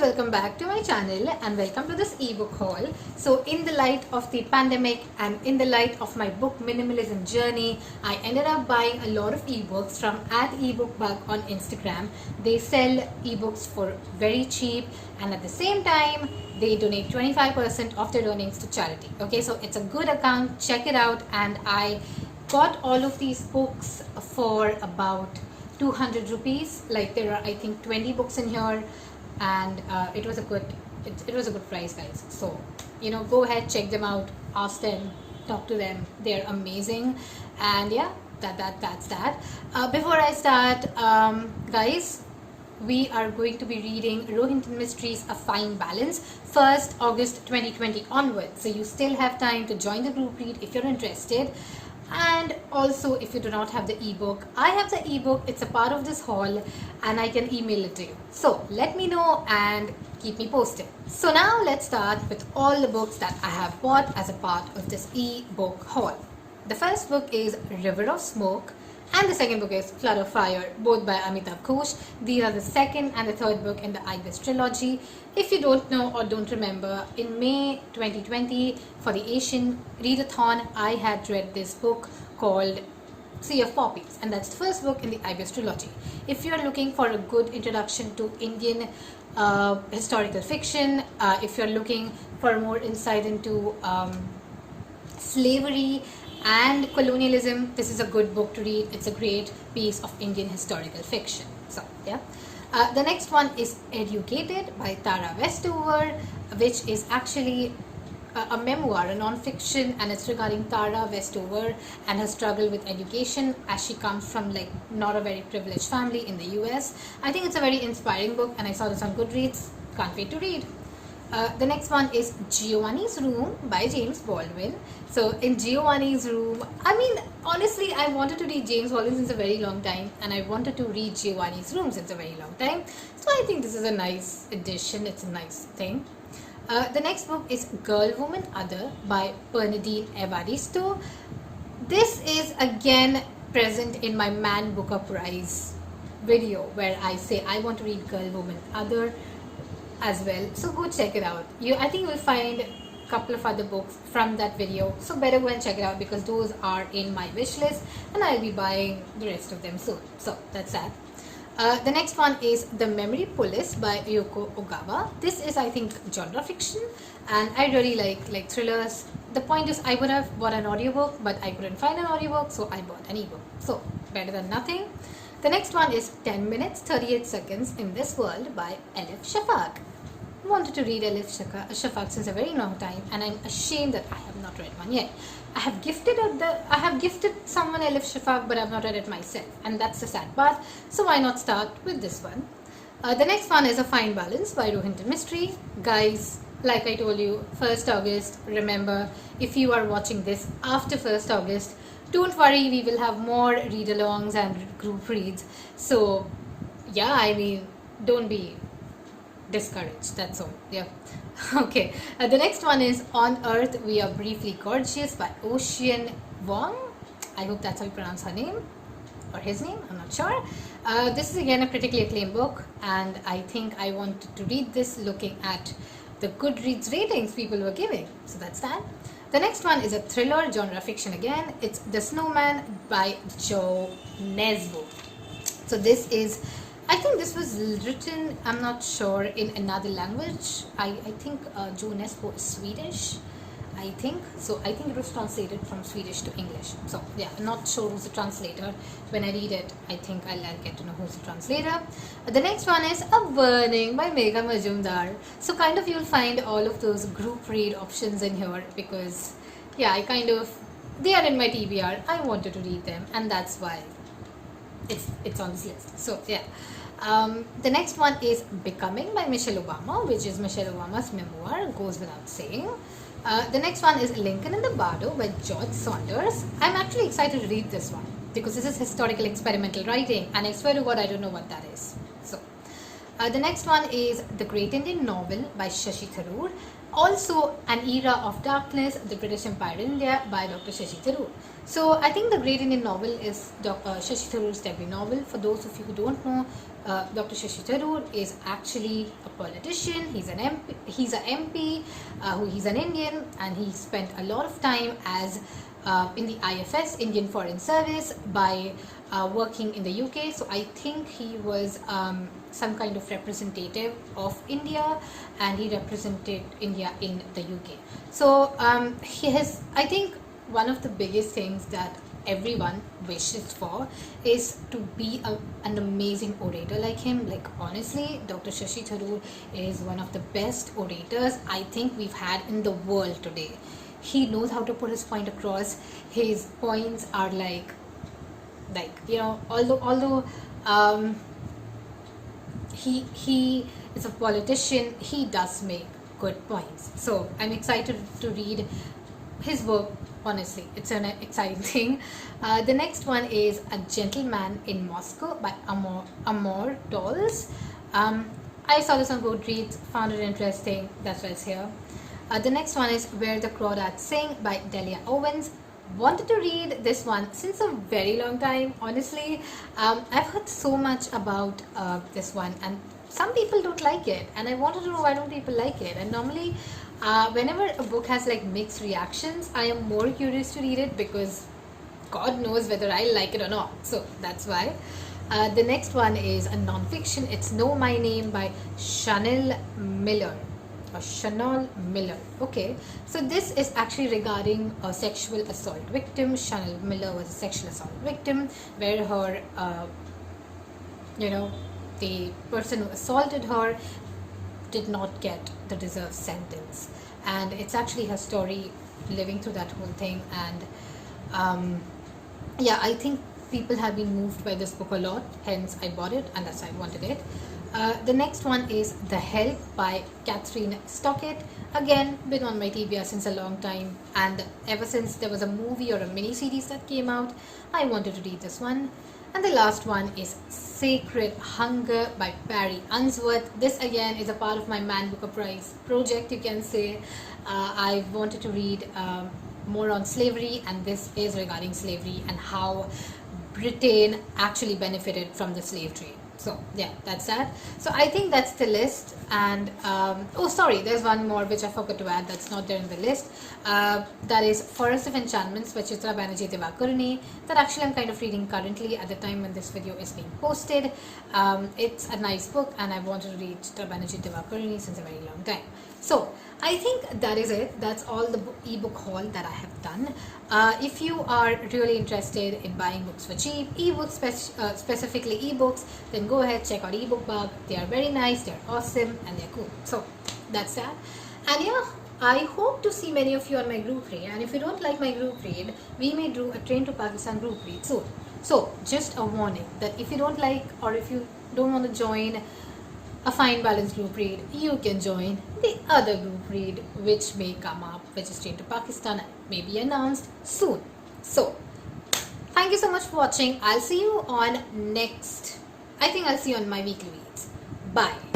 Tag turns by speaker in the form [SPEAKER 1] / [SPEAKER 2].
[SPEAKER 1] welcome back to my channel and welcome to this ebook haul. So in the light of the pandemic and in the light of my book minimalism journey, I ended up buying a lot of ebooks from @ebookbug on Instagram. They sell ebooks for very cheap and at the same time they donate 25% of their earnings to charity. Okay, so it's a good account, check it out. And I got all of these books for about 200 rupees. Like there are I think 20 books in here, and it was a good price, guys. So go ahead, check them out, ask them, talk to them. They're amazing. And yeah, that's that. Before I start, guys, we are going to be reading Rohinton Mysteries A Fine Balance 1st August 2020 onwards. So you still have time to join the group read if you're interested. And also, if you do not have the ebook, I have the ebook. It's a part of this haul and I can email it to you. So let me know and keep me posted. So now let's start with all the books that I have bought as a part of this ebook haul. The first book is River of Smoke and the second book is Flood of Fire, both by Amitabh Ghosh. These are the second and the third book in the Ibis trilogy. If you don't know or don't remember, in May 2020 for the Asian Readathon, I had read this book called Sea of Poppies, and that's the first book in the Ibis trilogy. If you're looking for a good introduction to Indian historical fiction, if you're looking for more insight into slavery and colonialism, this is a good book to read. It's a great piece of Indian historical fiction. So yeah. The next one is Educated by Tara Westover, which is actually a memoir, a non-fiction, and it's regarding Tara Westover and her struggle with education as she comes from not a very privileged family in the US. I think it's a very inspiring book and I saw this on Goodreads. Can't wait to read. The next one is Giovanni's Room by James Baldwin. So in Giovanni's Room, I mean, honestly, I wanted to read James Baldwin since a very long time, and I wanted to read Giovanni's Room since a very long time. So I think this is a nice addition. It's a nice thing. The next book is Girl, Woman, Other by Bernadine Evaristo. This is again present in my Man Booker Prize video where I say I want to read Girl, Woman, Other as well. So go check it out. I think you will find a couple of other books from that video. So better go and check it out because those are in my wish list and I'll be buying the rest of them soon. So that's that. The next one is The Memory Police by Yoko Ogawa. This is, I think, genre fiction and I really like thrillers. The point is I would have bought an audiobook but I couldn't find an audiobook, so I bought an ebook. So better than nothing. The next one is 10 minutes 38 seconds in this world by Elif Shafak. Wanted to read Elif Shafak since a very long time and I'm ashamed that I have not read one yet. I have gifted someone Elif Shafak, but I have not read it myself, and that's the sad part. So why not start with this one? The next one is A Fine Balance by Rohinton Mystery. Guys, like I told you, 1st August, remember, if you are watching this after 1st August, don't worry, we will have more read-alongs and group reads. So yeah, I mean, don't be discouraged, that's all. Yeah. Okay, the next one is On Earth We Are Briefly Gorgeous by Ocean Wong. I hope that's how you pronounce her name or his name, I'm not sure. This is again a critically acclaimed book and I think I wanted to read this looking at the Goodreads ratings people were giving. So that's that. The next one is a thriller genre fiction again. It's The Snowman by Joe Nesbo. So this is, I think this was written, I'm not sure, in another language. I think Joe Nesbo is Swedish, I think. So I think it was translated from Swedish to English. So yeah, I'm not sure who's the translator. When I read it, I think I'll get to know who's the translator. The next one is A Burning by Megha Majumdar. So kind of you'll find all of those group read options in here because yeah, they are in my TBR. I wanted to read them and that's why it's on this list. So yeah. The next one is Becoming by Michelle Obama, which is Michelle Obama's memoir, goes without saying. The next one is Lincoln in the Bardo by George Saunders. I'm actually excited to read this one because this is historical experimental writing and I swear to God I don't know what that is. So the next one is The Great Indian Novel by Shashi Tharoor. Also, An Era of Darkness, The British Empire in India by Dr. Shashi Tharoor. So I think the great Indian novel is Shashi Tharoor's debut novel. For those of you who don't know, Dr. Shashi Tharoor is actually a politician. He's an MP. He's an Indian, and he spent a lot of time as in the IFS, Indian Foreign Service, by working in the UK. So I think he was some kind of representative of India, and he represented India in the UK. So I think one of the biggest things that everyone wishes for is to be an amazing orator like him. Like, honestly, Dr. Shashi Tharoor is one of the best orators I think we've had in the world today. He knows how to put his point across. His points are although he is a politician, he does make good points. So I'm excited to read his work. Honestly, it's an exciting thing. The next one is A Gentleman in Moscow by Amor Tolls. I saw this on Goodreads, found it interesting, that's why it's here. The next one is Where the Crawdads Sing by Delia Owens. Wanted to read this one since a very long time, honestly. I've heard so much about this one, and some people don't like it, and I wanted to know why don't people like it. And normally whenever a book has like mixed reactions, I am more curious to read it, because God knows whether I like it or not. So that's why. The next one is a non-fiction. It's Know My Name by Chanel Miller. Okay, so this is actually regarding a sexual assault victim. Chanel Miller was a sexual assault victim, where her the person who assaulted her did not get the deserved sentence, and it's actually her story living through that whole thing. And I think people have been moved by this book a lot, hence I bought it, and that's why I wanted it. The next one is The Help by Catherine Stockett. Again, been on my TBR since a long time, and ever since there was a movie or a mini series that came out, I wanted to read this one. And the last one is Sacred Hunger by Barry Unsworth. This again is a part of my Man Booker Prize project, you can say. I wanted to read more on slavery, and this is regarding slavery and how Britain actually benefited from the slave trade. So yeah, that's that. So I think that's the list. And oh sorry, there's one more which I forgot to add, that's not there in the list. That is Forest of Enchantments by Chitra Banerjee Divakaruni, that actually I'm kind of reading currently at the time when this video is being posted. It's a nice book, and I've wanted to read Chitra Banerjee Divakaruni since a very long time. So I think that is it. That's all the ebook haul that I have done. If you are really interested in buying books for cheap, ebooks, specifically ebooks, then go ahead, check out Ebook Bug. They are very nice, they're awesome, and they're cool. So that's that. And yeah, I hope to see many of you on my group read. And if you don't like my group read, we may do a Train to Pakistan group read soon. So just a warning that if you don't like, or if you don't want to join a fine balanced group read, you can join the other group read which may come up, which is Train to Pakistan, and may be announced soon. So thank you so much for watching. I'll see you on my weekly reads. Bye.